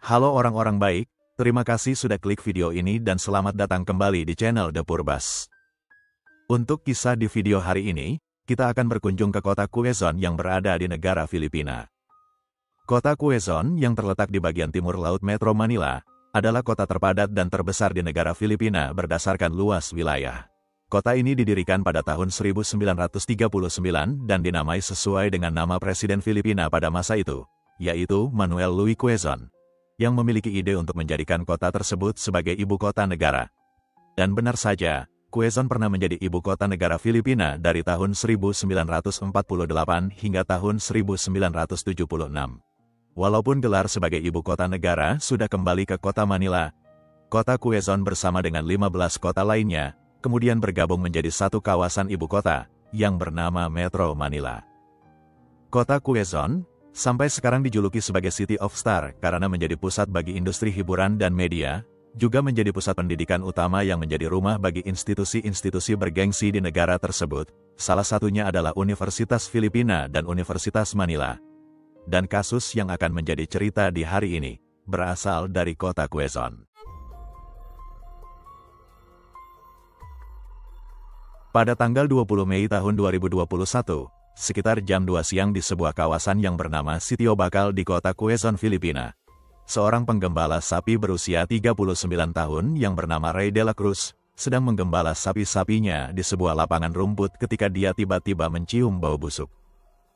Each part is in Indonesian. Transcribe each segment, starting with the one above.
Halo orang-orang baik, terima kasih sudah klik video ini dan selamat datang kembali di channel The Purbas. Untuk kisah di video hari ini, kita akan berkunjung ke kota Quezon yang berada di negara Filipina. Kota Quezon yang terletak di bagian timur Laut Metro Manila, adalah kota terpadat dan terbesar di negara Filipina berdasarkan luas wilayah. Kota ini didirikan pada tahun 1939 dan dinamai sesuai dengan nama Presiden Filipina pada masa itu, yaitu Manuel Louis Quezon, yang memiliki ide untuk menjadikan kota tersebut sebagai ibu kota negara. Dan benar saja, Quezon pernah menjadi ibu kota negara Filipina dari tahun 1948 hingga tahun 1976. Walaupun gelar sebagai ibu kota negara sudah kembali ke kota Manila, kota Quezon bersama dengan 15 kota lainnya, kemudian bergabung menjadi satu kawasan ibu kota, yang bernama Metro Manila. Kota Quezon sampai sekarang dijuluki sebagai City of Star karena menjadi pusat bagi industri hiburan dan media, juga menjadi pusat pendidikan utama yang menjadi rumah bagi institusi-institusi bergengsi di negara tersebut. Salah satunya adalah Universitas Filipina dan Universitas Manila. Dan kasus yang akan menjadi cerita di hari ini, berasal dari kota Quezon. Pada tanggal 20 Mei tahun 2021, sekitar jam 2 siang di sebuah kawasan yang bernama Sitio Bakal di kota Quezon, Filipina, seorang penggembala sapi berusia 39 tahun yang bernama Ray de la Cruz, sedang menggembala sapi-sapinya di sebuah lapangan rumput ketika dia tiba-tiba mencium bau busuk.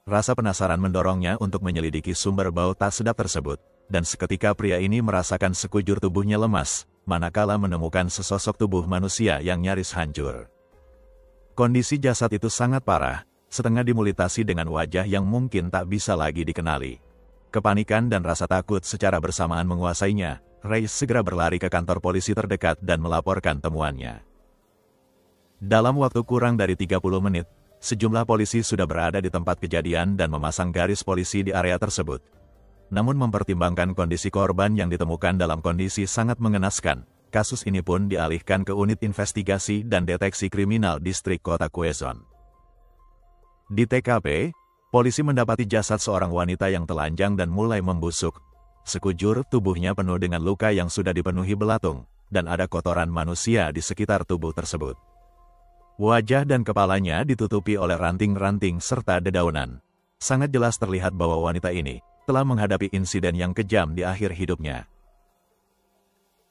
Rasa penasaran mendorongnya untuk menyelidiki sumber bau tak sedap tersebut, dan seketika pria ini merasakan sekujur tubuhnya lemas, manakala menemukan sesosok tubuh manusia yang nyaris hancur. Kondisi jasad itu sangat parah, setengah dimulitasi dengan wajah yang mungkin tak bisa lagi dikenali. Kepanikan dan rasa takut secara bersamaan menguasainya. Ray segera berlari ke kantor polisi terdekat dan melaporkan temuannya. Dalam waktu kurang dari 30 menit, sejumlah polisi sudah berada di tempat kejadian dan memasang garis polisi di area tersebut. Namun mempertimbangkan kondisi korban yang ditemukan dalam kondisi sangat mengenaskan, kasus ini pun dialihkan ke Unit Investigasi dan Deteksi Kriminal Distrik Kota Quezon. Di TKP, polisi mendapati jasad seorang wanita yang telanjang dan mulai membusuk. Sekujur tubuhnya penuh dengan luka yang sudah dipenuhi belatung, dan ada kotoran manusia di sekitar tubuh tersebut. Wajah dan kepalanya ditutupi oleh ranting-ranting serta dedaunan. Sangat jelas terlihat bahwa wanita ini telah menghadapi insiden yang kejam di akhir hidupnya.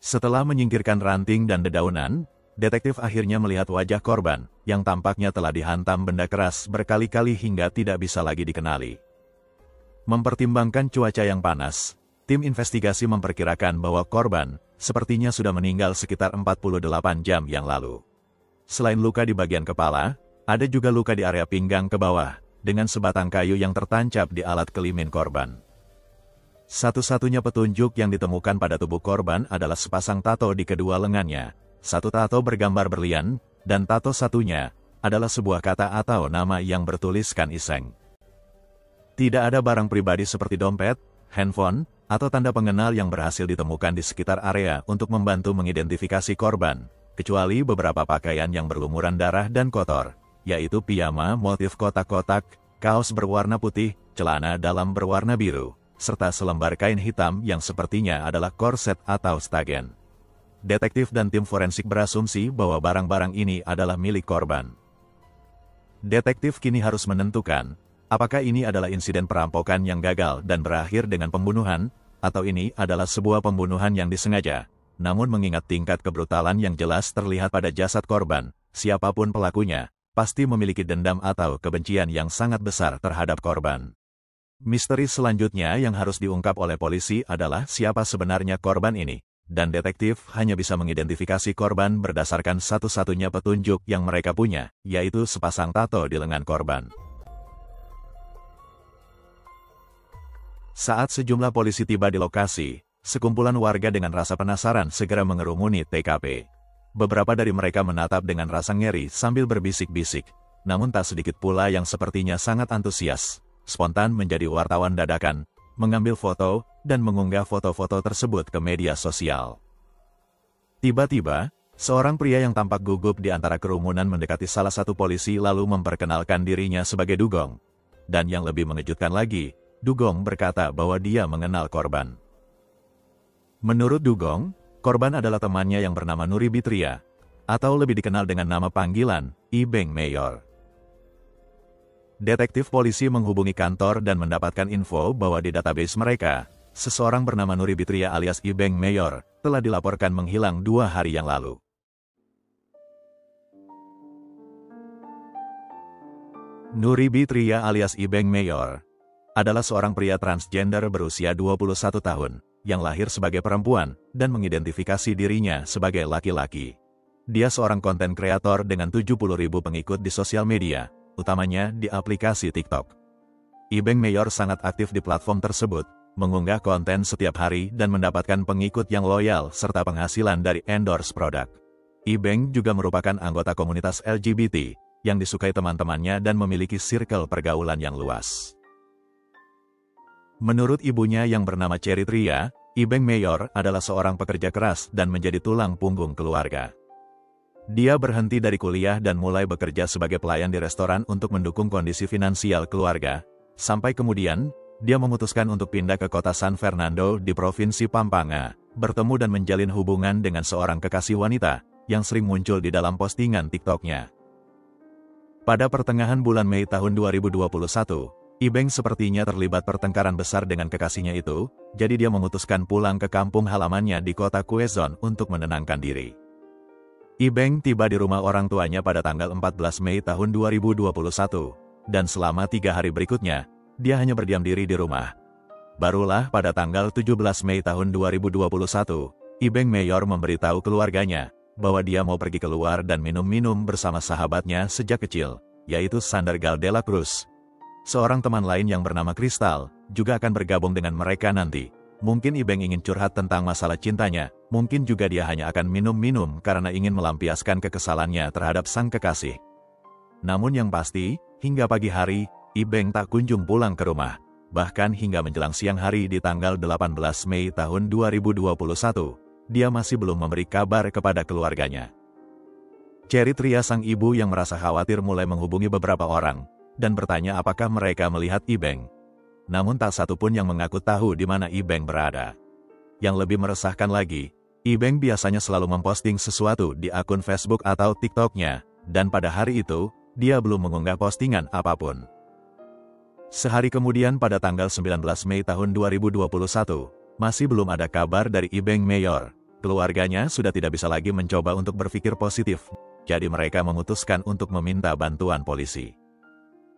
Setelah menyingkirkan ranting dan dedaunan, detektif akhirnya melihat wajah korban, yang tampaknya telah dihantam benda keras berkali-kali hingga tidak bisa lagi dikenali. Mempertimbangkan cuaca yang panas, tim investigasi memperkirakan bahwa korban sepertinya sudah meninggal sekitar 48 jam yang lalu. Selain luka di bagian kepala, ada juga luka di area pinggang ke bawah, dengan sebatang kayu yang tertancap di alat kelimin korban. Satu-satunya petunjuk yang ditemukan pada tubuh korban adalah sepasang tato di kedua lengannya. Satu tato bergambar berlian, dan tato satunya adalah sebuah kata atau nama yang bertuliskan Iseng. Tidak ada barang pribadi seperti dompet, handphone, atau tanda pengenal yang berhasil ditemukan di sekitar area untuk membantu mengidentifikasi korban, kecuali beberapa pakaian yang berlumuran darah dan kotor, yaitu piyama motif kotak-kotak, kaos berwarna putih, celana dalam berwarna biru, serta selembar kain hitam yang sepertinya adalah korset atau stagen. Detektif dan tim forensik berasumsi bahwa barang-barang ini adalah milik korban. Detektif kini harus menentukan, apakah ini adalah insiden perampokan yang gagal dan berakhir dengan pembunuhan, atau ini adalah sebuah pembunuhan yang disengaja. Namun mengingat tingkat kebrutalan yang jelas terlihat pada jasad korban, siapapun pelakunya, pasti memiliki dendam atau kebencian yang sangat besar terhadap korban. Misteri selanjutnya yang harus diungkap oleh polisi adalah siapa sebenarnya korban ini, dan detektif hanya bisa mengidentifikasi korban berdasarkan satu-satunya petunjuk yang mereka punya, yaitu sepasang tato di lengan korban. Saat sejumlah polisi tiba di lokasi, sekumpulan warga dengan rasa penasaran segera mengerumuni TKP. Beberapa dari mereka menatap dengan rasa ngeri sambil berbisik-bisik, namun tak sedikit pula yang sepertinya sangat antusias. Spontan menjadi wartawan dadakan, mengambil foto, dan mengunggah foto-foto tersebut ke media sosial. Tiba-tiba, seorang pria yang tampak gugup di antara kerumunan mendekati salah satu polisi lalu memperkenalkan dirinya sebagai Dugong. Dan yang lebih mengejutkan lagi, Dugong berkata bahwa dia mengenal korban. Menurut Dugong, korban adalah temannya yang bernama Nuri Bitria, atau lebih dikenal dengan nama panggilan, Ibeng Mayor. Detektif polisi menghubungi kantor dan mendapatkan info bahwa di database mereka, seseorang bernama Nuri Bitria alias Ibeng Mayor, telah dilaporkan menghilang 2 hari yang lalu. Nuri Bitria alias Ibeng Mayor adalah seorang pria transgender berusia 21 tahun, yang lahir sebagai perempuan dan mengidentifikasi dirinya sebagai laki-laki. Dia seorang konten kreator dengan 70.000 pengikut di sosial media, utamanya di aplikasi TikTok. Ibeng Mayor sangat aktif di platform tersebut, mengunggah konten setiap hari dan mendapatkan pengikut yang loyal serta penghasilan dari endorse produk. Ibeng juga merupakan anggota komunitas LGBT, yang disukai teman-temannya dan memiliki circle pergaulan yang luas. Menurut ibunya yang bernama Cherry Tria, Ibeng Mayor adalah seorang pekerja keras dan menjadi tulang punggung keluarga. Dia berhenti dari kuliah dan mulai bekerja sebagai pelayan di restoran untuk mendukung kondisi finansial keluarga, sampai kemudian, dia memutuskan untuk pindah ke kota San Fernando di Provinsi Pampanga, bertemu dan menjalin hubungan dengan seorang kekasih wanita, yang sering muncul di dalam postingan TikTok-nya. Pada pertengahan bulan Mei tahun 2021, Ibeng sepertinya terlibat pertengkaran besar dengan kekasihnya itu, jadi dia memutuskan pulang ke kampung halamannya di kota Quezon untuk menenangkan diri. Ibeng tiba di rumah orang tuanya pada tanggal 14 Mei tahun 2021, dan selama 3 hari berikutnya, dia hanya berdiam diri di rumah. Barulah pada tanggal 17 Mei tahun 2021, Ibeng Mayor memberitahu keluarganya bahwa dia mau pergi keluar dan minum-minum bersama sahabatnya sejak kecil, yaitu Sander Gal de la Cruz. Seorang teman lain yang bernama Kristal, juga akan bergabung dengan mereka nanti. Mungkin Ibeng ingin curhat tentang masalah cintanya, mungkin juga dia hanya akan minum-minum karena ingin melampiaskan kekesalannya terhadap sang kekasih. Namun yang pasti, hingga pagi hari, Ibeng tak kunjung pulang ke rumah. Bahkan hingga menjelang siang hari di tanggal 18 Mei tahun 2021, dia masih belum memberi kabar kepada keluarganya. Cherry Tria sang ibu yang merasa khawatir mulai menghubungi beberapa orang, dan bertanya apakah mereka melihat Ibeng. Namun tak satu pun yang mengaku tahu di mana Ibeng berada. Yang lebih meresahkan lagi, Ibeng biasanya selalu memposting sesuatu di akun Facebook atau TikTok-nya, dan pada hari itu, dia belum mengunggah postingan apapun. Sehari kemudian pada tanggal 19 Mei tahun 2021, masih belum ada kabar dari Ibeng Mayor. Keluarganya sudah tidak bisa lagi mencoba untuk berpikir positif, jadi mereka memutuskan untuk meminta bantuan polisi.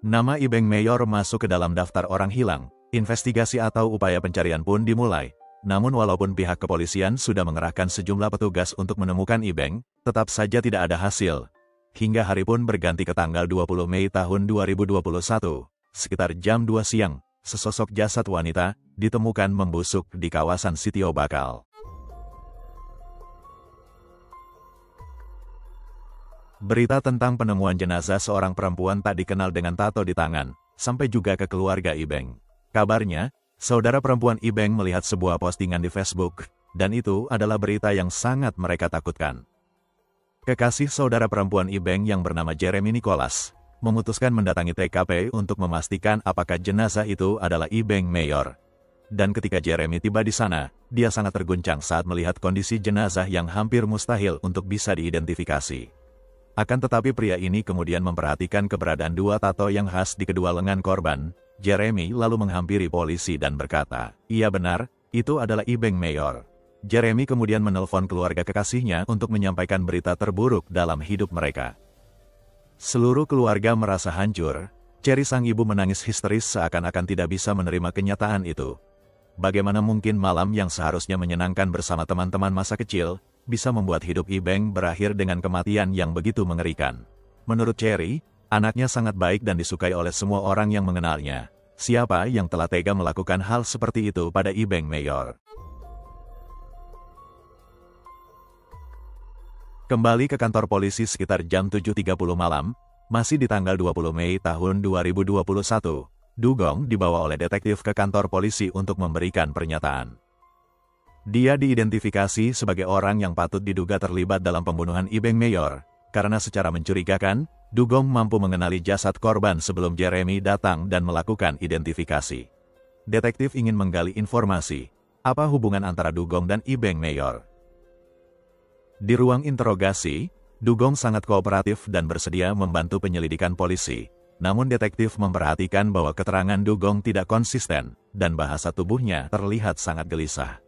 Nama Ibeng Mayor masuk ke dalam daftar orang hilang, investigasi atau upaya pencarian pun dimulai. Namun walaupun pihak kepolisian sudah mengerahkan sejumlah petugas untuk menemukan Ibeng, tetap saja tidak ada hasil. Hingga hari pun berganti ke tanggal 20 Mei tahun 2021, sekitar jam 2 siang, sesosok jasad wanita ditemukan membusuk di kawasan Sitio Bakal. Berita tentang penemuan jenazah seorang perempuan tak dikenal dengan tato di tangan, sampai juga ke keluarga Ibeng. Kabarnya, saudara perempuan Ibeng melihat sebuah postingan di Facebook, dan itu adalah berita yang sangat mereka takutkan. Kekasih saudara perempuan Ibeng yang bernama Jeremy Nicholas, memutuskan mendatangi TKP untuk memastikan apakah jenazah itu adalah Ibeng Mayor. Dan ketika Jeremy tiba di sana, dia sangat terguncang saat melihat kondisi jenazah yang hampir mustahil untuk bisa diidentifikasi. Akan tetapi pria ini kemudian memperhatikan keberadaan 2 tato yang khas di kedua lengan korban. Jeremy lalu menghampiri polisi dan berkata, "Iya benar, itu adalah Ibeng Mayor." Jeremy kemudian menelpon keluarga kekasihnya untuk menyampaikan berita terburuk dalam hidup mereka. Seluruh keluarga merasa hancur. Cherry sang ibu menangis histeris seakan-akan tidak bisa menerima kenyataan itu. Bagaimana mungkin malam yang seharusnya menyenangkan bersama teman-teman masa kecil, bisa membuat hidup Ibeng berakhir dengan kematian yang begitu mengerikan. Menurut Cherry, anaknya sangat baik dan disukai oleh semua orang yang mengenalnya. Siapa yang telah tega melakukan hal seperti itu pada Ibeng Mayor? Kembali ke kantor polisi sekitar jam 7.30 malam, masih di tanggal 20 Mei tahun 2021, Dugong dibawa oleh detektif ke kantor polisi untuk memberikan pernyataan. Dia diidentifikasi sebagai orang yang patut diduga terlibat dalam pembunuhan Ibeng Mayor, karena secara mencurigakan, Dugong mampu mengenali jasad korban sebelum Jeremy datang dan melakukan identifikasi. Detektif ingin menggali informasi, Apa hubungan antara Dugong dan Ibeng Mayor? Di ruang interogasi, Dugong sangat kooperatif dan bersedia membantu penyelidikan polisi. Namun detektif memperhatikan bahwa keterangan Dugong tidak konsisten, dan bahasa tubuhnya terlihat sangat gelisah.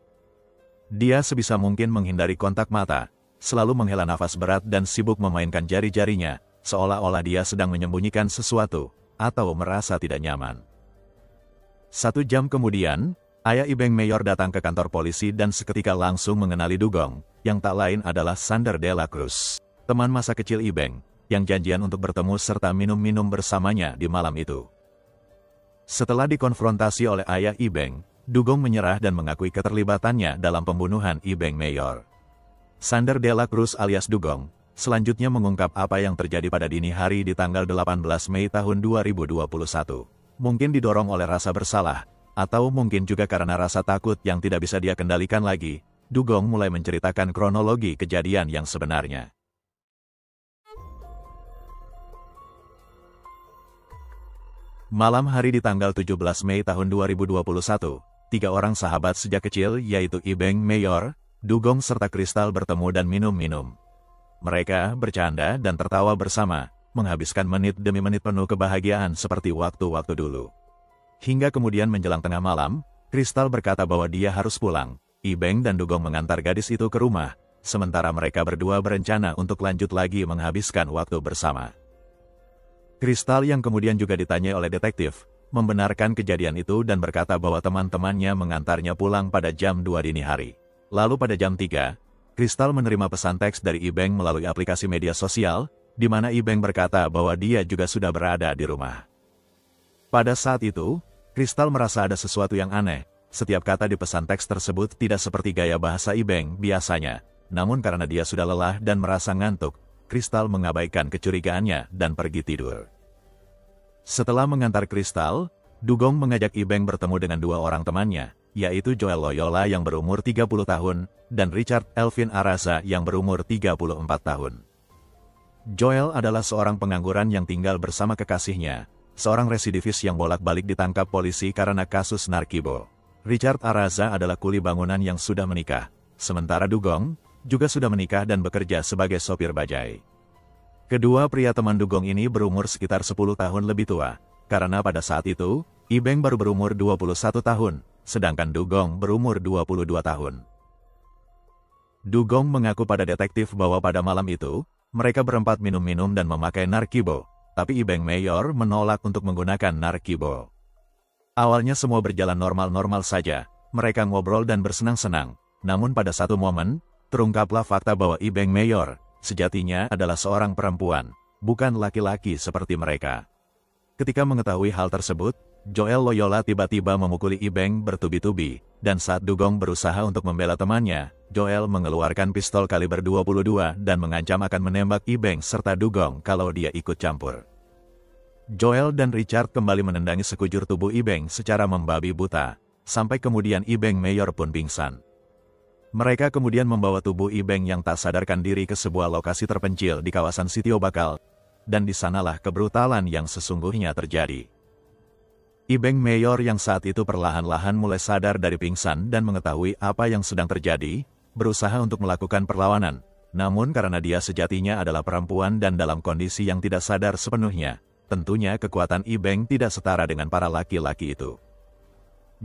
Dia sebisa mungkin menghindari kontak mata, selalu menghela nafas berat dan sibuk memainkan jari-jarinya, seolah-olah dia sedang menyembunyikan sesuatu, atau merasa tidak nyaman. 1 jam kemudian, ayah Ibeng Mayor datang ke kantor polisi dan seketika langsung mengenali Dugong, yang tak lain adalah Sander de la Cruz, teman masa kecil Ibeng, yang janjian untuk bertemu serta minum-minum bersamanya di malam itu. Setelah dikonfrontasi oleh ayah Ibeng, Dugong menyerah dan mengakui keterlibatannya dalam pembunuhan Ibeng Mayor. Sander de la Cruz alias Dugong, selanjutnya mengungkap apa yang terjadi pada dini hari di tanggal 18 Mei tahun 2021. Mungkin didorong oleh rasa bersalah, atau mungkin juga karena rasa takut yang tidak bisa dia kendalikan lagi, Dugong mulai menceritakan kronologi kejadian yang sebenarnya. Malam hari di tanggal 17 Mei tahun 2021, 3 orang sahabat sejak kecil yaitu Ibeng Mayor, Dugong serta Kristal bertemu dan minum-minum. Mereka bercanda dan tertawa bersama, menghabiskan menit demi menit penuh kebahagiaan seperti waktu-waktu dulu. Hingga kemudian menjelang tengah malam, Kristal berkata bahwa dia harus pulang. Ibeng dan Dugong mengantar gadis itu ke rumah, sementara mereka berdua berencana untuk lanjut lagi menghabiskan waktu bersama. Kristal yang kemudian juga ditanyai oleh detektif, membenarkan kejadian itu dan berkata bahwa teman-temannya mengantarnya pulang pada jam 2 dini hari. Lalu pada jam 3, Kristal menerima pesan teks dari Ibeng melalui aplikasi media sosial, di mana Ibeng berkata bahwa dia juga sudah berada di rumah. Pada saat itu, Kristal merasa ada sesuatu yang aneh. Setiap kata di pesan teks tersebut tidak seperti gaya bahasa Ibeng biasanya. Namun karena dia sudah lelah dan merasa ngantuk, Kristal mengabaikan kecurigaannya dan pergi tidur. Setelah mengantar Kristal, Dugong mengajak Ibeng bertemu dengan 2 orang temannya, yaitu Joel Loyola yang berumur 30 tahun, dan Richard Elvin Araza yang berumur 34 tahun. Joel adalah seorang pengangguran yang tinggal bersama kekasihnya, seorang residivis yang bolak-balik ditangkap polisi karena kasus narkoba. Richard Araza adalah kuli bangunan yang sudah menikah, sementara Dugong juga sudah menikah dan bekerja sebagai sopir bajai. Kedua pria teman Dugong ini berumur sekitar 10 tahun lebih tua, karena pada saat itu, Ibeng baru berumur 21 tahun, sedangkan Dugong berumur 22 tahun. Dugong mengaku pada detektif bahwa pada malam itu, mereka berempat minum-minum dan memakai narkoba, tapi Ibeng Mayor menolak untuk menggunakan narkoba. Awalnya semua berjalan normal-normal saja, mereka ngobrol dan bersenang-senang, namun pada satu momen, terungkaplah fakta bahwa Ibeng Mayor, sejatinya adalah seorang perempuan, bukan laki-laki seperti mereka. Ketika mengetahui hal tersebut, Joel Loyola tiba-tiba memukuli Ibeng bertubi-tubi, dan saat Dugong berusaha untuk membela temannya, Joel mengeluarkan pistol kaliber 22 dan mengancam akan menembak Ibeng serta Dugong kalau dia ikut campur. Joel dan Richard kembali menendangi sekujur tubuh Ibeng secara membabi buta, sampai kemudian Ibeng Mayor pun pingsan. Mereka kemudian membawa tubuh Ibeng yang tak sadarkan diri ke sebuah lokasi terpencil di kawasan Sitio Bakal, dan di sanalah kebrutalan yang sesungguhnya terjadi. Ibeng Mayor yang saat itu perlahan-lahan mulai sadar dari pingsan dan mengetahui apa yang sedang terjadi, berusaha untuk melakukan perlawanan, namun karena dia sejatinya adalah perempuan dan dalam kondisi yang tidak sadar sepenuhnya, tentunya kekuatan Ibeng tidak setara dengan para laki-laki itu.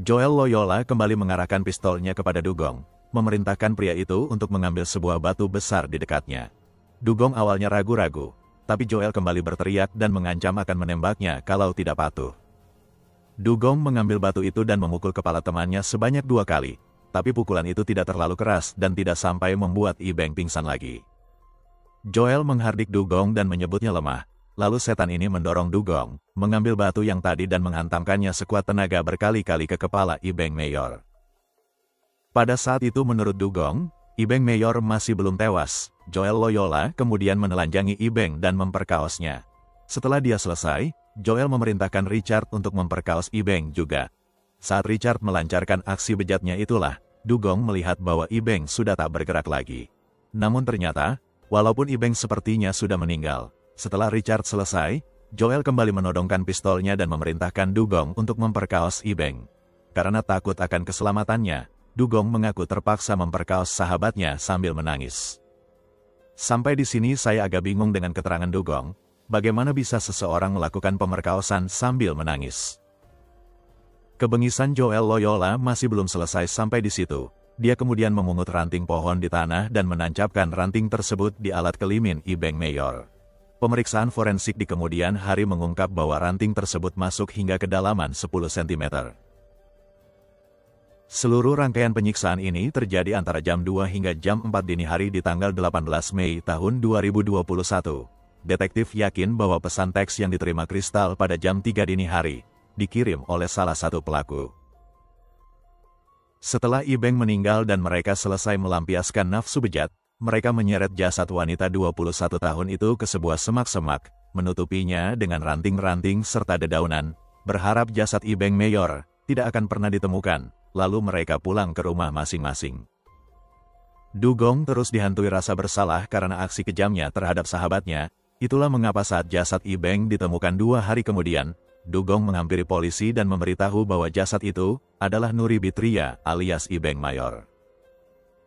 Joel Loyola kembali mengarahkan pistolnya kepada Dugong, memerintahkan pria itu untuk mengambil sebuah batu besar di dekatnya. Dugong awalnya ragu-ragu, tapi Joel kembali berteriak dan mengancam akan menembaknya kalau tidak patuh. Dugong mengambil batu itu dan memukul kepala temannya sebanyak 2 kali, tapi pukulan itu tidak terlalu keras dan tidak sampai membuat Ibeng pingsan lagi. Joel menghardik Dugong dan menyebutnya lemah, lalu setan ini mendorong Dugong, mengambil batu yang tadi dan menghantamkannya sekuat tenaga berkali-kali ke kepala Ibeng Mayor. Pada saat itu menurut Dugong, Ibeng Mayor masih belum tewas. Joel Loyola kemudian menelanjangi Ibeng dan memperkaosnya. Setelah dia selesai, Joel memerintahkan Richard untuk memperkaos Ibeng juga. Saat Richard melancarkan aksi bejatnya itulah, Dugong melihat bahwa Ibeng sudah tak bergerak lagi. Namun ternyata, walaupun Ibeng sepertinya sudah meninggal, setelah Richard selesai, Joel kembali menodongkan pistolnya dan memerintahkan Dugong untuk memperkaos Ibeng. Karena takut akan keselamatannya, Dugong mengaku terpaksa memperkaos sahabatnya sambil menangis. Sampai di sini saya agak bingung dengan keterangan Dugong, bagaimana bisa seseorang melakukan pemerkaosan sambil menangis. Kebengisan Joel Loyola masih belum selesai sampai di situ. Dia kemudian memungut ranting pohon di tanah dan menancapkan ranting tersebut di alat kelimin Ibeng Mayor. Pemeriksaan forensik di kemudian hari mengungkap bahwa ranting tersebut masuk hingga kedalaman 10 cm. Seluruh rangkaian penyiksaan ini terjadi antara jam 2 hingga jam 4 dini hari di tanggal 18 Mei tahun 2021. Detektif yakin bahwa pesan teks yang diterima Kristal pada jam 3 dini hari dikirim oleh salah satu pelaku. Setelah Ibeng meninggal dan mereka selesai melampiaskan nafsu bejat, mereka menyeret jasad wanita 21 tahun itu ke sebuah semak-semak, menutupinya dengan ranting-ranting serta dedaunan, berharap jasad Ibeng Mayor tidak akan pernah ditemukan. Lalu mereka pulang ke rumah masing-masing. Dugong terus dihantui rasa bersalah karena aksi kejamnya terhadap sahabatnya. Itulah mengapa saat jasad Ibeng ditemukan 2 hari kemudian, Dugong menghampiri polisi dan memberitahu bahwa jasad itu adalah Nuri Bitria alias Ibeng Mayor.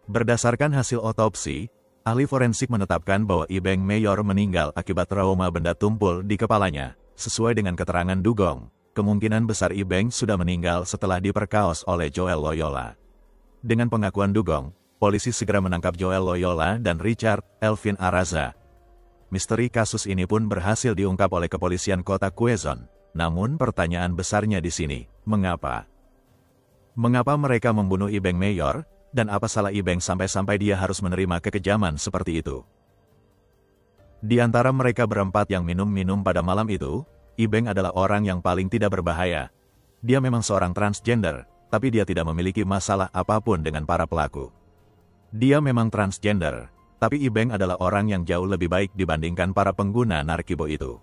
Berdasarkan hasil otopsi, ahli forensik menetapkan bahwa Ibeng Mayor meninggal akibat trauma benda tumpul di kepalanya. Sesuai dengan keterangan Dugong, kemungkinan besar Ibeng sudah meninggal setelah diperkaos oleh Joel Loyola. Dengan pengakuan Dugong, polisi segera menangkap Joel Loyola dan Richard Elvin Araza. Misteri kasus ini pun berhasil diungkap oleh kepolisian kota Quezon. Namun pertanyaan besarnya di sini, mengapa? Mengapa mereka membunuh Ibeng Mayor, dan apa salah Ibeng sampai-sampai dia harus menerima kekejaman seperti itu? Di antara mereka berempat yang minum-minum pada malam itu, Ibeng adalah orang yang paling tidak berbahaya. Dia memang seorang transgender, tapi dia tidak memiliki masalah apapun dengan para pelaku. Dia memang transgender, tapi Ibeng adalah orang yang jauh lebih baik dibandingkan para pengguna narkoba itu.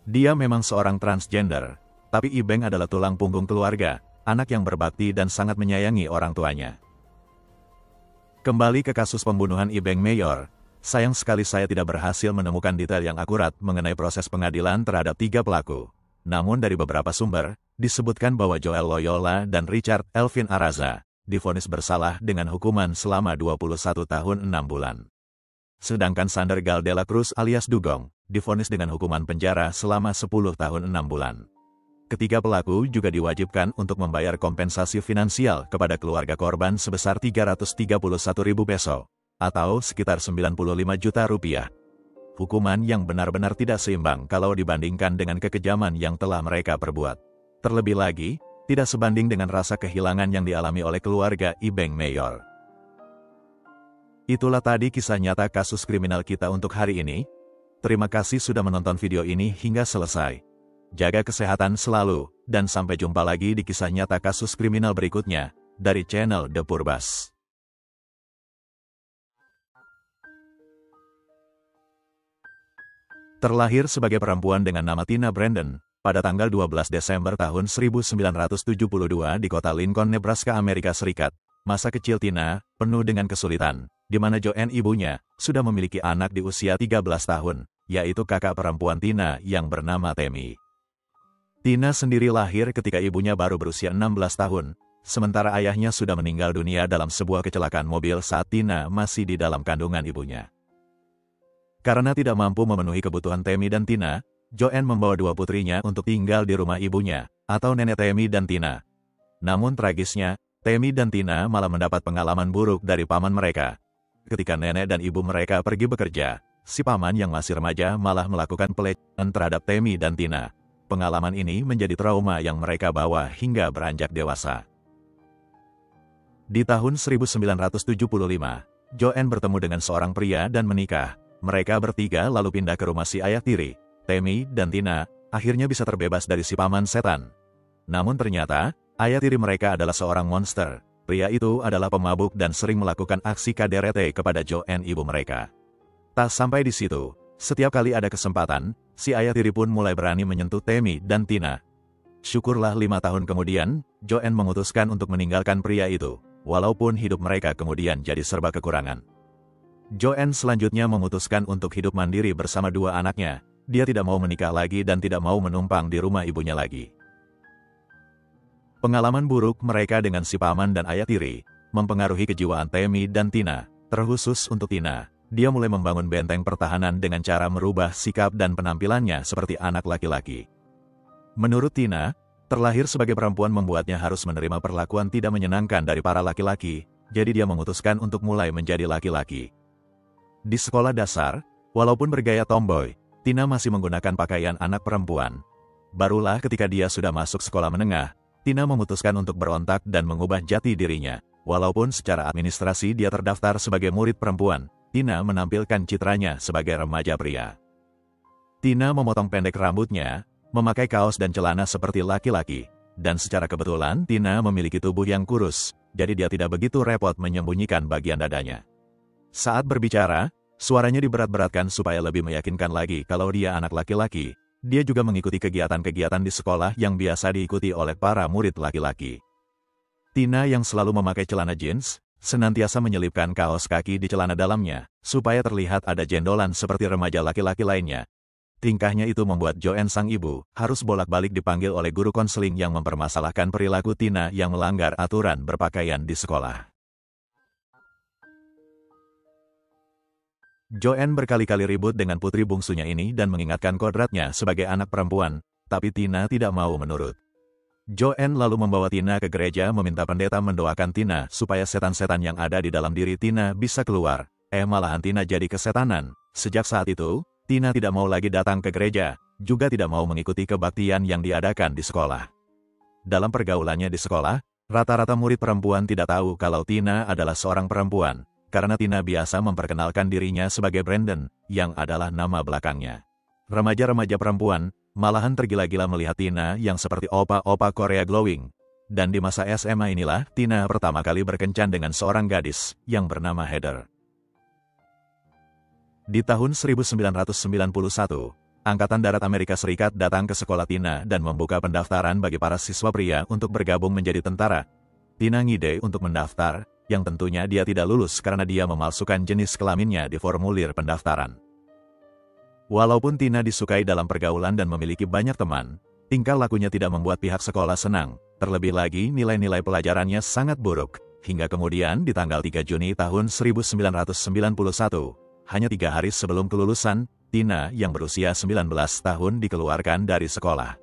Dia memang seorang transgender, tapi Ibeng adalah tulang punggung keluarga, anak yang berbakti dan sangat menyayangi orang tuanya. Kembali ke kasus pembunuhan Ibeng Mayor. Sayang sekali saya tidak berhasil menemukan detail yang akurat mengenai proses pengadilan terhadap 3 pelaku. Namun dari beberapa sumber, disebutkan bahwa Joel Loyola dan Richard Elvin Araza divonis bersalah dengan hukuman selama 21 tahun 6 bulan. Sedangkan Sander Gal de la Cruz alias Dugong divonis dengan hukuman penjara selama 10 tahun 6 bulan. Ketiga pelaku juga diwajibkan untuk membayar kompensasi finansial kepada keluarga korban sebesar 331.000 peso. Atau sekitar 95 juta rupiah. Hukuman yang benar-benar tidak seimbang kalau dibandingkan dengan kekejaman yang telah mereka perbuat. Terlebih lagi, tidak sebanding dengan rasa kehilangan yang dialami oleh keluarga Ibeng Mayor. Itulah tadi kisah nyata kasus kriminal kita untuk hari ini. Terima kasih sudah menonton video ini hingga selesai. Jaga kesehatan selalu, dan sampai jumpa lagi di kisah nyata kasus kriminal berikutnya, dari channel The Purbas. Terlahir sebagai perempuan dengan nama Tina Brandon, pada tanggal 12 Desember tahun 1972 di kota Lincoln, Nebraska, Amerika Serikat. Masa kecil Tina penuh dengan kesulitan, di mana Joanne ibunya sudah memiliki anak di usia 13 tahun, yaitu kakak perempuan Tina yang bernama Tammy. Tina sendiri lahir ketika ibunya baru berusia 16 tahun, sementara ayahnya sudah meninggal dunia dalam sebuah kecelakaan mobil saat Tina masih di dalam kandungan ibunya. Karena tidak mampu memenuhi kebutuhan Tammy dan Tina, Joanne membawa 2 putrinya untuk tinggal di rumah ibunya, atau nenek Tammy dan Tina. Namun tragisnya, Tammy dan Tina malah mendapat pengalaman buruk dari paman mereka. Ketika nenek dan ibu mereka pergi bekerja, si paman yang masih remaja malah melakukan pelecehan terhadap Tammy dan Tina. Pengalaman ini menjadi trauma yang mereka bawa hingga beranjak dewasa. Di tahun 1975, Joanne bertemu dengan seorang pria dan menikah. Mereka bertiga lalu pindah ke rumah si ayah tiri, Tammy dan Tina, akhirnya bisa terbebas dari si paman setan. Namun ternyata, ayah tiri mereka adalah seorang monster. Pria itu adalah pemabuk dan sering melakukan aksi KDRT kepada Joanne ibu mereka. Tak sampai di situ, setiap kali ada kesempatan, si ayah tiri pun mulai berani menyentuh Tammy dan Tina. Syukurlah 5 tahun kemudian, Joanne memutuskan untuk meninggalkan pria itu, walaupun hidup mereka kemudian jadi serba kekurangan. Joanne selanjutnya memutuskan untuk hidup mandiri bersama 2 anaknya. Dia tidak mau menikah lagi dan tidak mau menumpang di rumah ibunya lagi. Pengalaman buruk mereka dengan si paman dan ayah tiri mempengaruhi kejiwaan Tammy dan Tina. Terkhusus untuk Tina, dia mulai membangun benteng pertahanan dengan cara merubah sikap dan penampilannya seperti anak laki-laki. Menurut Tina, terlahir sebagai perempuan membuatnya harus menerima perlakuan tidak menyenangkan dari para laki-laki, jadi dia memutuskan untuk mulai menjadi laki-laki. Di sekolah dasar, walaupun bergaya tomboy, Tina masih menggunakan pakaian anak perempuan. Barulah ketika dia sudah masuk sekolah menengah, Tina memutuskan untuk berontak dan mengubah jati dirinya. Walaupun secara administrasi dia terdaftar sebagai murid perempuan, Tina menampilkan citranya sebagai remaja pria. Tina memotong pendek rambutnya, memakai kaos dan celana seperti laki-laki, dan secara kebetulan Tina memiliki tubuh yang kurus, jadi dia tidak begitu repot menyembunyikan bagian dadanya. Saat berbicara, suaranya diberat-beratkan supaya lebih meyakinkan lagi kalau dia anak laki-laki. Dia juga mengikuti kegiatan-kegiatan di sekolah yang biasa diikuti oleh para murid laki-laki. Tina yang selalu memakai celana jeans, senantiasa menyelipkan kaos kaki di celana dalamnya, supaya terlihat ada jendolan seperti remaja laki-laki lainnya. Tingkahnya itu membuat Joanne sang ibu harus bolak-balik dipanggil oleh guru konseling yang mempermasalahkan perilaku Tina yang melanggar aturan berpakaian di sekolah. Joanne berkali-kali ribut dengan putri bungsunya ini dan mengingatkan kodratnya sebagai anak perempuan, tapi Tina tidak mau menurut. Joanne lalu membawa Tina ke gereja meminta pendeta mendoakan Tina supaya setan-setan yang ada di dalam diri Tina bisa keluar. Malahan Tina jadi kesetanan. Sejak saat itu, Tina tidak mau lagi datang ke gereja, juga tidak mau mengikuti kebaktian yang diadakan di sekolah. Dalam pergaulannya di sekolah, rata-rata murid perempuan tidak tahu kalau Tina adalah seorang perempuan, karena Tina biasa memperkenalkan dirinya sebagai Brandon, yang adalah nama belakangnya. Remaja-remaja perempuan malahan tergila-gila melihat Tina yang seperti opa-opa Korea glowing. Dan di masa SMA inilah Tina pertama kali berkencan dengan seorang gadis yang bernama Heather. Di tahun 1991, Angkatan Darat Amerika Serikat datang ke sekolah Tina dan membuka pendaftaran bagi para siswa pria untuk bergabung menjadi tentara. Tina ngide untuk mendaftar, yang tentunya dia tidak lulus karena dia memalsukan jenis kelaminnya di formulir pendaftaran. Walaupun Tina disukai dalam pergaulan dan memiliki banyak teman, tingkah lakunya tidak membuat pihak sekolah senang. Terlebih lagi nilai-nilai pelajarannya sangat buruk. Hingga kemudian di tanggal 3 Juni tahun 1991, hanya 3 hari sebelum kelulusan, Tina yang berusia 19 tahun dikeluarkan dari sekolah.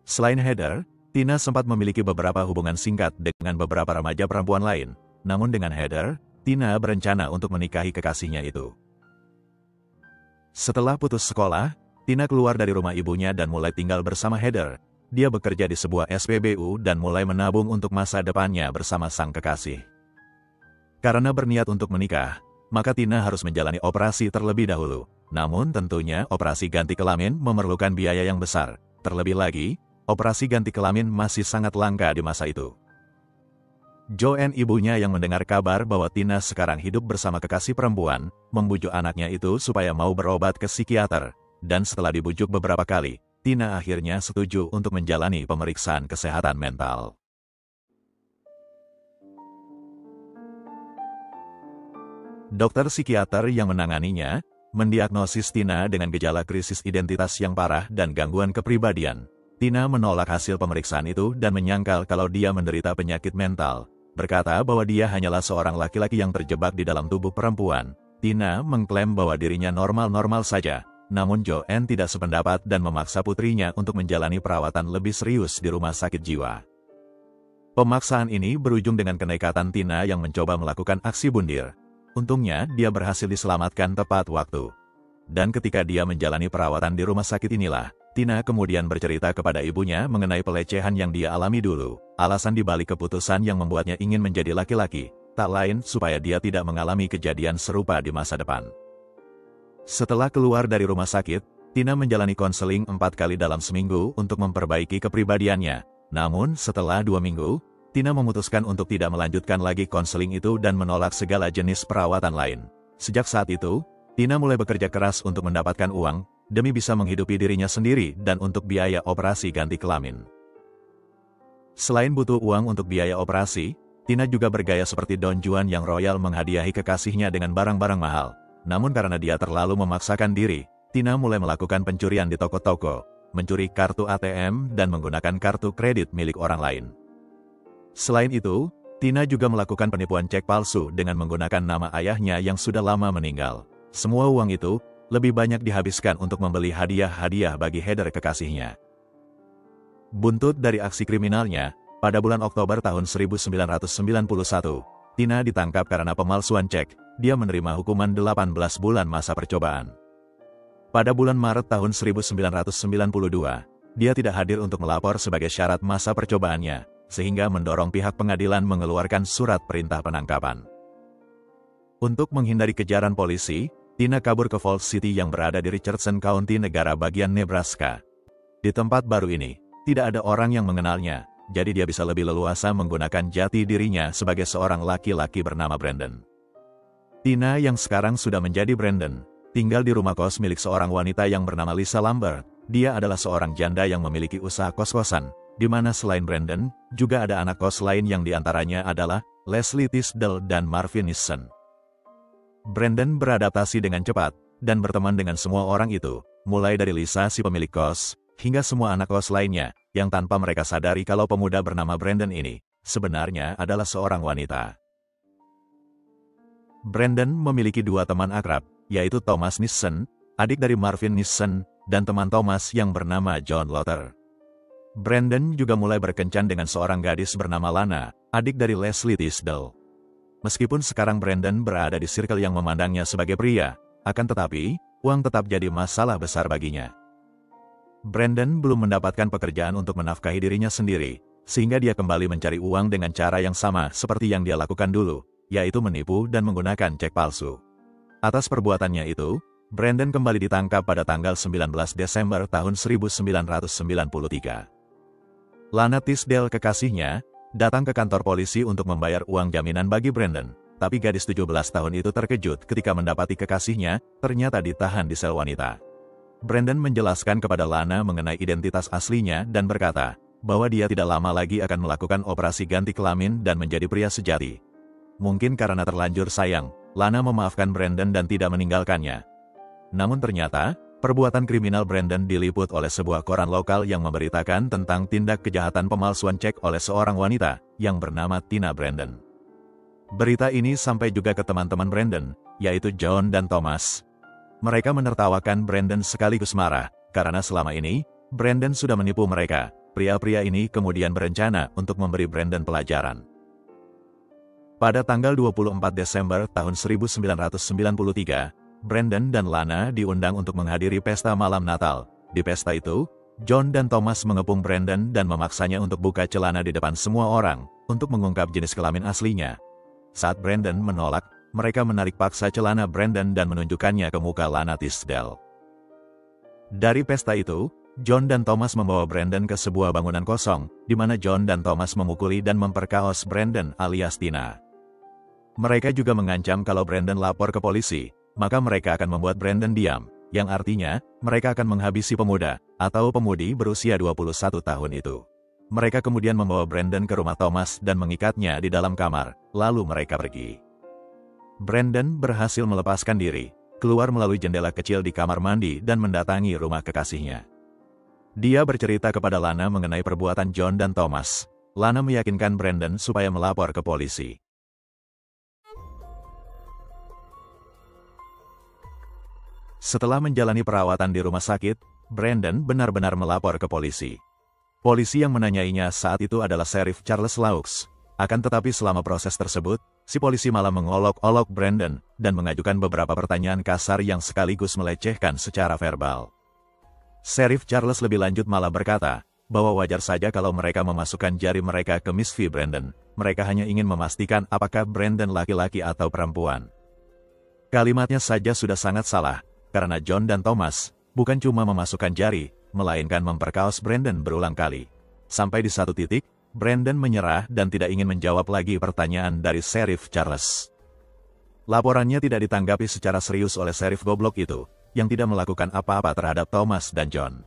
Selain Heather, Tina sempat memiliki beberapa hubungan singkat dengan beberapa remaja perempuan lain. Namun dengan Heather, Tina berencana untuk menikahi kekasihnya itu. Setelah putus sekolah, Tina keluar dari rumah ibunya dan mulai tinggal bersama Heather. Dia bekerja di sebuah SPBU dan mulai menabung untuk masa depannya bersama sang kekasih. Karena berniat untuk menikah, maka Tina harus menjalani operasi terlebih dahulu. Namun tentunya operasi ganti kelamin memerlukan biaya yang besar. Terlebih lagi, operasi ganti kelamin masih sangat langka di masa itu. Joanne ibunya yang mendengar kabar bahwa Tina sekarang hidup bersama kekasih perempuan, membujuk anaknya itu supaya mau berobat ke psikiater. Dan setelah dibujuk beberapa kali, Tina akhirnya setuju untuk menjalani pemeriksaan kesehatan mental. Dokter psikiater yang menanganinya, mendiagnosis Tina dengan gejala krisis identitas yang parah dan gangguan kepribadian. Tina menolak hasil pemeriksaan itu dan menyangkal kalau dia menderita penyakit mental. Berkata bahwa dia hanyalah seorang laki-laki yang terjebak di dalam tubuh perempuan. Tina mengklaim bahwa dirinya normal-normal saja. Namun Joanne tidak sependapat dan memaksa putrinya untuk menjalani perawatan lebih serius di rumah sakit jiwa. Pemaksaan ini berujung dengan kenekatan Tina yang mencoba melakukan aksi bundir. Untungnya dia berhasil diselamatkan tepat waktu. Dan ketika dia menjalani perawatan di rumah sakit inilah, Tina kemudian bercerita kepada ibunya mengenai pelecehan yang dia alami dulu. Alasan dibalik keputusan yang membuatnya ingin menjadi laki-laki, tak lain supaya dia tidak mengalami kejadian serupa di masa depan. Setelah keluar dari rumah sakit, Tina menjalani konseling 4 kali dalam seminggu untuk memperbaiki kepribadiannya. Namun setelah 2 minggu, Tina memutuskan untuk tidak melanjutkan lagi konseling itu dan menolak segala jenis perawatan lain. Sejak saat itu, Tina mulai bekerja keras untuk mendapatkan uang, demi bisa menghidupi dirinya sendiri dan untuk biaya operasi ganti kelamin. Selain butuh uang untuk biaya operasi, Tina juga bergaya seperti Don Juan yang royal menghadiahi kekasihnya dengan barang-barang mahal. Namun karena dia terlalu memaksakan diri, Tina mulai melakukan pencurian di toko-toko. mencuri kartu ATM, dan menggunakan kartu kredit milik orang lain. Selain itu, Tina juga melakukan penipuan cek palsu dengan menggunakan nama ayahnya yang sudah lama meninggal. Semua uang itu lebih banyak dihabiskan untuk membeli hadiah-hadiah bagi Heather kekasihnya. Buntut dari aksi kriminalnya, pada bulan Oktober tahun 1991, Tina ditangkap karena pemalsuan cek. Dia menerima hukuman 18 bulan masa percobaan. Pada bulan Maret tahun 1992, dia tidak hadir untuk melapor sebagai syarat masa percobaannya, sehingga mendorong pihak pengadilan mengeluarkan surat perintah penangkapan. Untuk menghindari kejaran polisi, Tina kabur ke Falls City yang berada di Richardson County, negara bagian Nebraska. Di tempat baru ini, tidak ada orang yang mengenalnya, jadi dia bisa lebih leluasa menggunakan jati dirinya sebagai seorang laki-laki bernama Brandon. Tina yang sekarang sudah menjadi Brandon, tinggal di rumah kos milik seorang wanita yang bernama Lisa Lambert. Dia adalah seorang janda yang memiliki usaha kos-kosan, di mana selain Brandon, juga ada anak kos lain yang diantaranya adalah Leslie Tisdale dan Marvin Nissen. Brandon beradaptasi dengan cepat, dan berteman dengan semua orang itu, mulai dari Lisa si pemilik kos, hingga semua anak kos lainnya, yang tanpa mereka sadari kalau pemuda bernama Brandon ini, sebenarnya adalah seorang wanita. Brandon memiliki dua teman akrab, yaitu Thomas Nissen, adik dari Marvin Nissen, dan teman Thomas yang bernama John Lotter. Brandon juga mulai berkencan dengan seorang gadis bernama Lana, adik dari Leslie Tisdale. Meskipun sekarang Brandon berada di circle yang memandangnya sebagai pria, akan tetapi, uang tetap jadi masalah besar baginya. Brandon belum mendapatkan pekerjaan untuk menafkahi dirinya sendiri, sehingga dia kembali mencari uang dengan cara yang sama seperti yang dia lakukan dulu, yaitu menipu dan menggunakan cek palsu. Atas perbuatannya itu, Brandon kembali ditangkap pada tanggal 19 Desember tahun 1993. Lana Tisdale, kekasihnya, datang ke kantor polisi untuk membayar uang jaminan bagi Brandon, tapi gadis 17 tahun itu terkejut ketika mendapati kekasihnya ternyata ditahan di sel wanita. Brandon menjelaskan kepada Lana mengenai identitas aslinya dan berkata bahwa dia tidak lama lagi akan melakukan operasi ganti kelamin dan menjadi pria sejati. Mungkin karena terlanjur sayang, Lana memaafkan Brandon dan tidak meninggalkannya. Namun ternyata, perbuatan kriminal Brandon diliput oleh sebuah koran lokal yang memberitakan tentang tindak kejahatan pemalsuan cek oleh seorang wanita yang bernama Tina Brandon. Berita ini sampai juga ke teman-teman Brandon, yaitu John dan Thomas. Mereka menertawakan Brandon sekaligus marah, karena selama ini, Brandon sudah menipu mereka. Pria-pria ini kemudian berencana untuk memberi Brandon pelajaran. Pada tanggal 24 Desember tahun 1993, Brandon dan Lana diundang untuk menghadiri pesta malam Natal. Di pesta itu, John dan Thomas mengepung Brandon dan memaksanya untuk buka celana di depan semua orang, untuk mengungkap jenis kelamin aslinya. Saat Brandon menolak, mereka menarik paksa celana Brandon dan menunjukkannya ke muka Lana Tisdale. Dari pesta itu, John dan Thomas membawa Brandon ke sebuah bangunan kosong, di mana John dan Thomas memukuli dan memperkaos Brandon alias Tina. Mereka juga mengancam kalau Brandon lapor ke polisi, maka mereka akan membuat Brandon diam, yang artinya, mereka akan menghabisi pemuda, atau pemudi berusia 21 tahun itu. Mereka kemudian membawa Brandon ke rumah Thomas dan mengikatnya di dalam kamar, lalu mereka pergi. Brandon berhasil melepaskan diri, keluar melalui jendela kecil di kamar mandi dan mendatangi rumah kekasihnya. Dia bercerita kepada Lana mengenai perbuatan John dan Thomas. Lana meyakinkan Brandon supaya melapor ke polisi. Setelah menjalani perawatan di rumah sakit, Brandon benar-benar melapor ke polisi. Polisi yang menanyainya saat itu adalah Sheriff Charles Laux. Akan tetapi selama proses tersebut, si polisi malah mengolok-olok Brandon dan mengajukan beberapa pertanyaan kasar yang sekaligus melecehkan secara verbal. Sheriff Charles lebih lanjut malah berkata bahwa wajar saja kalau mereka memasukkan jari mereka ke Miss V. Brandon. Mereka hanya ingin memastikan apakah Brandon laki-laki atau perempuan. Kalimatnya saja sudah sangat salah. Karena John dan Thomas bukan cuma memasukkan jari, melainkan memperkaos Brandon berulang kali. Sampai di satu titik, Brandon menyerah dan tidak ingin menjawab lagi pertanyaan dari Sheriff Charles. Laporannya tidak ditanggapi secara serius oleh Sheriff goblok itu, yang tidak melakukan apa-apa terhadap Thomas dan John.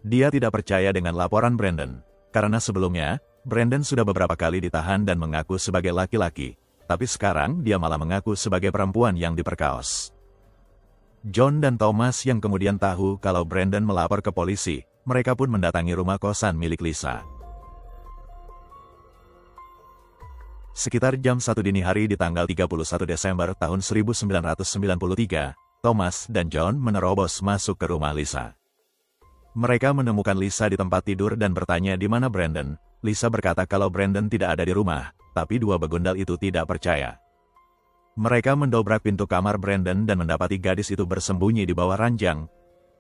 Dia tidak percaya dengan laporan Brandon, karena sebelumnya, Brandon sudah beberapa kali ditahan dan mengaku sebagai laki-laki, tapi sekarang dia malah mengaku sebagai perempuan yang diperkaos. John dan Thomas yang kemudian tahu kalau Brandon melapor ke polisi, mereka pun mendatangi rumah kosan milik Lisa. Sekitar jam 1 dini hari di tanggal 31 Desember tahun 1993, Thomas dan John menerobos masuk ke rumah Lisa. Mereka menemukan Lisa di tempat tidur dan bertanya di mana Brandon. Lisa berkata kalau Brandon tidak ada di rumah, tapi dua begundal itu tidak percaya. Mereka mendobrak pintu kamar Brandon dan mendapati gadis itu bersembunyi di bawah ranjang.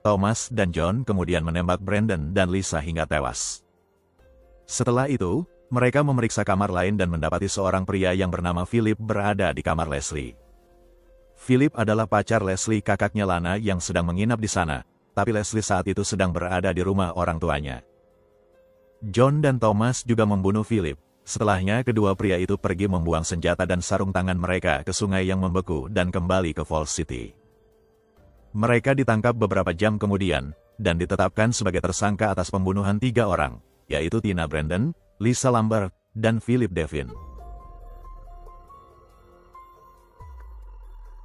Thomas dan John kemudian menembak Brandon dan Lisa hingga tewas. Setelah itu, mereka memeriksa kamar lain dan mendapati seorang pria yang bernama Philip berada di kamar Leslie. Philip adalah pacar Leslie, kakaknya Lana yang sedang menginap di sana, tapi Leslie saat itu sedang berada di rumah orang tuanya. John dan Thomas juga membunuh Philip. Setelahnya kedua pria itu pergi membuang senjata dan sarung tangan mereka ke sungai yang membeku dan kembali ke Falls City. Mereka ditangkap beberapa jam kemudian, dan ditetapkan sebagai tersangka atas pembunuhan 3 orang, yaitu Tina Brandon, Lisa Lambert, dan Philip Devin.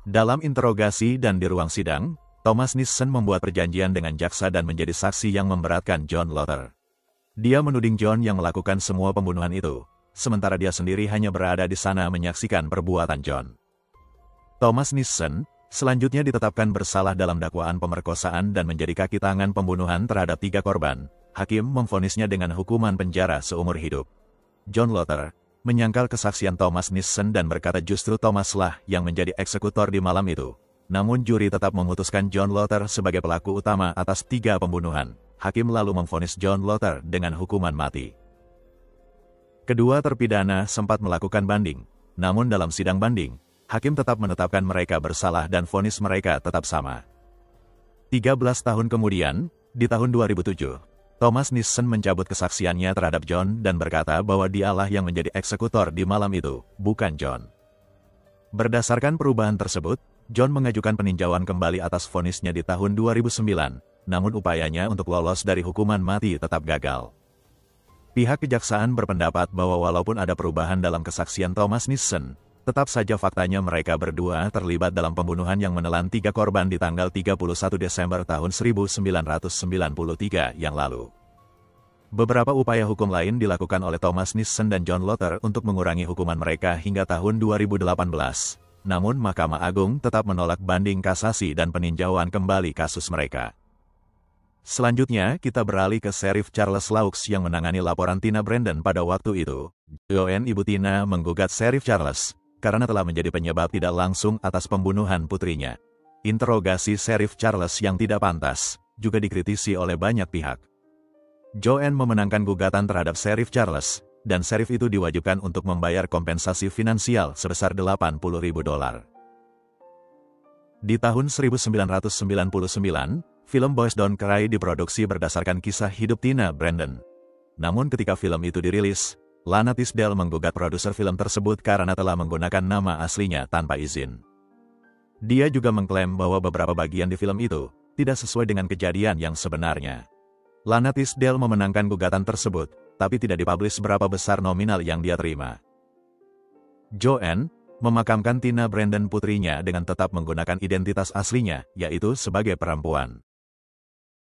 Dalam interogasi dan di ruang sidang, Thomas Nissen membuat perjanjian dengan jaksa dan menjadi saksi yang memberatkan John Lotter. Dia menuding John yang melakukan semua pembunuhan itu, sementara dia sendiri hanya berada di sana menyaksikan perbuatan John. Thomas Nissen selanjutnya ditetapkan bersalah dalam dakwaan pemerkosaan dan menjadi kaki tangan pembunuhan terhadap 3 korban. Hakim memvonisnya dengan hukuman penjara seumur hidup. John Lotter menyangkal kesaksian Thomas Nissen dan berkata justru Thomas lah yang menjadi eksekutor di malam itu. Namun juri tetap memutuskan John Lotter sebagai pelaku utama atas 3 pembunuhan. Hakim lalu memvonis John Lotter dengan hukuman mati. Kedua terpidana sempat melakukan banding, namun dalam sidang banding, hakim tetap menetapkan mereka bersalah dan vonis mereka tetap sama. 13 tahun kemudian, di tahun 2007, Thomas Nissen mencabut kesaksiannya terhadap John dan berkata bahwa dialah yang menjadi eksekutor di malam itu, bukan John. Berdasarkan perubahan tersebut, John mengajukan peninjauan kembali atas vonisnya di tahun 2009, namun upayanya untuk lolos dari hukuman mati tetap gagal. Pihak kejaksaan berpendapat bahwa walaupun ada perubahan dalam kesaksian Thomas Nissen, tetap saja faktanya mereka berdua terlibat dalam pembunuhan yang menelan 3 korban di tanggal 31 Desember tahun 1993 yang lalu. Beberapa upaya hukum lain dilakukan oleh Thomas Nissen dan John Lotter untuk mengurangi hukuman mereka hingga tahun 2018. Namun Mahkamah Agung tetap menolak banding kasasi dan peninjauan kembali kasus mereka. Selanjutnya, kita beralih ke Sheriff Charles Laux yang menangani laporan Tina Brandon pada waktu itu. Joanne, ibu Tina, menggugat Sheriff Charles karena telah menjadi penyebab tidak langsung atas pembunuhan putrinya. Interogasi Sheriff Charles yang tidak pantas juga dikritisi oleh banyak pihak. Joanne memenangkan gugatan terhadap Sheriff Charles, dan sheriff itu diwajibkan untuk membayar kompensasi finansial sebesar $80.000. Di tahun 1999, film Boys Don't Cry diproduksi berdasarkan kisah hidup Tina Brandon. Namun ketika film itu dirilis, Lana Tisdale menggugat produser film tersebut karena telah menggunakan nama aslinya tanpa izin. Dia juga mengklaim bahwa beberapa bagian di film itu tidak sesuai dengan kejadian yang sebenarnya. Lana Tisdale memenangkan gugatan tersebut, tapi tidak dipublish berapa besar nominal yang dia terima. Joanne memakamkan Tina Brandon putrinya dengan tetap menggunakan identitas aslinya, yaitu sebagai perempuan.